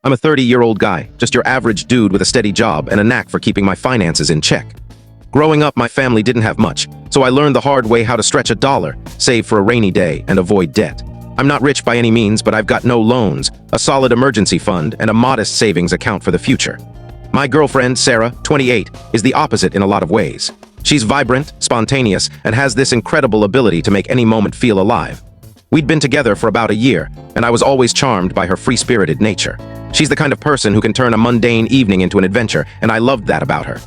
I'm a 30-year-old guy, just your average dude with a steady job and a knack for keeping my finances in check. Growing up, my family didn't have much, so I learned the hard way how to stretch a dollar, save for a rainy day, and avoid debt. I'm not rich by any means, but I've got no loans, a solid emergency fund, and a modest savings account for the future. My girlfriend, Sarah, 28, is the opposite in a lot of ways. She's vibrant, spontaneous, and has this incredible ability to make any moment feel alive. We'd been together for about a year, and I was always charmed by her free-spirited nature. She's the kind of person who can turn a mundane evening into an adventure, and I loved that about her.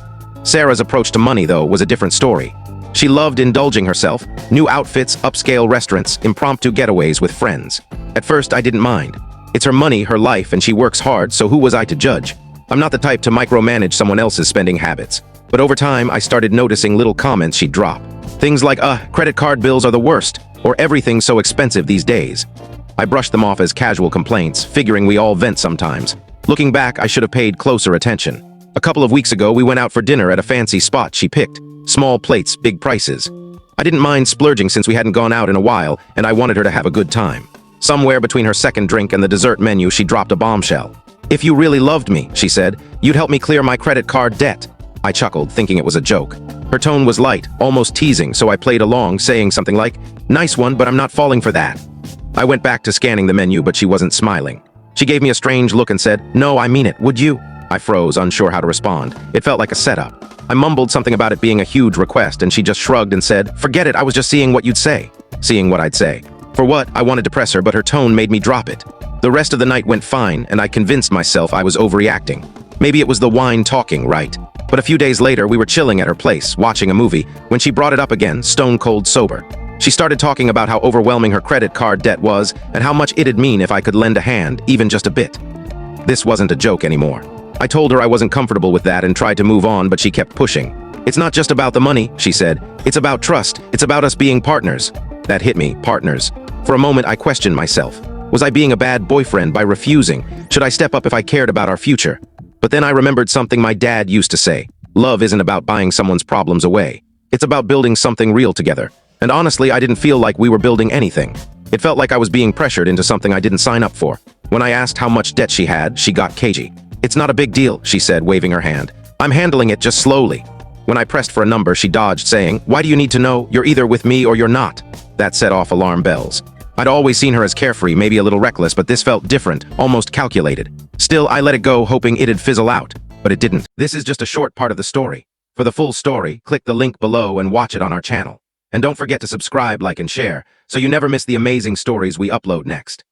Sarah's approach to money, though, was a different story. She loved indulging herself, new outfits, upscale restaurants, impromptu getaways with friends. At first, I didn't mind. It's her money, her life, and she works hard, so who was I to judge? I'm not the type to micromanage someone else's spending habits. But over time, I started noticing little comments she'd drop. Things like, credit card bills are the worst, or everything's so expensive these days. I brushed them off as casual complaints, figuring we all vent sometimes. Looking back, I should have paid closer attention. A couple of weeks ago, we went out for dinner at a fancy spot she picked. Small plates, big prices. I didn't mind splurging since we hadn't gone out in a while, and I wanted her to have a good time. Somewhere between her second drink and the dessert menu, she dropped a bombshell. "If you really loved me," she said, "you'd help me clear my credit card debt." I chuckled, thinking it was a joke. Her tone was light, almost teasing, so I played along, saying something like, "Nice one, but I'm not falling for that." I went back to scanning the menu, but she wasn't smiling. She gave me a strange look and said, "No, I mean it, would you?" I froze, unsure how to respond. It felt like a setup. I mumbled something about it being a huge request, and she just shrugged and said, "Forget it, I was just seeing what you'd say." Seeing what I'd say. For what? I wanted to press her, but her tone made me drop it. The rest of the night went fine, and I convinced myself I was overreacting. Maybe it was the wine talking, right? But a few days later, we were chilling at her place, watching a movie, when she brought it up again, stone cold sober. She started talking about how overwhelming her credit card debt was, and how much it'd mean if I could lend a hand, even just a bit. This wasn't a joke anymore. I told her I wasn't comfortable with that and tried to move on, but she kept pushing. "It's not just about the money," she said. "It's about trust. It's about us being partners." That hit me, partners. For a moment, I questioned myself. Was I being a bad boyfriend by refusing? Should I step up if I cared about our future? But then I remembered something my dad used to say. Love isn't about buying someone's problems away. It's about building something real together. And honestly, I didn't feel like we were building anything. It felt like I was being pressured into something I didn't sign up for. When I asked how much debt she had, she got cagey. "It's not a big deal," she said, waving her hand. "I'm handling it just slowly." When I pressed for a number, she dodged, saying, "Why do you need to know? You're either with me or you're not." That set off alarm bells. I'd always seen her as carefree, maybe a little reckless, but this felt different, almost calculated. Still, I let it go, hoping it'd fizzle out. But it didn't. This is just a short part of the story. For the full story, click the link below and watch it on our channel. And don't forget to subscribe, like, and share, so you never miss the amazing stories we upload next.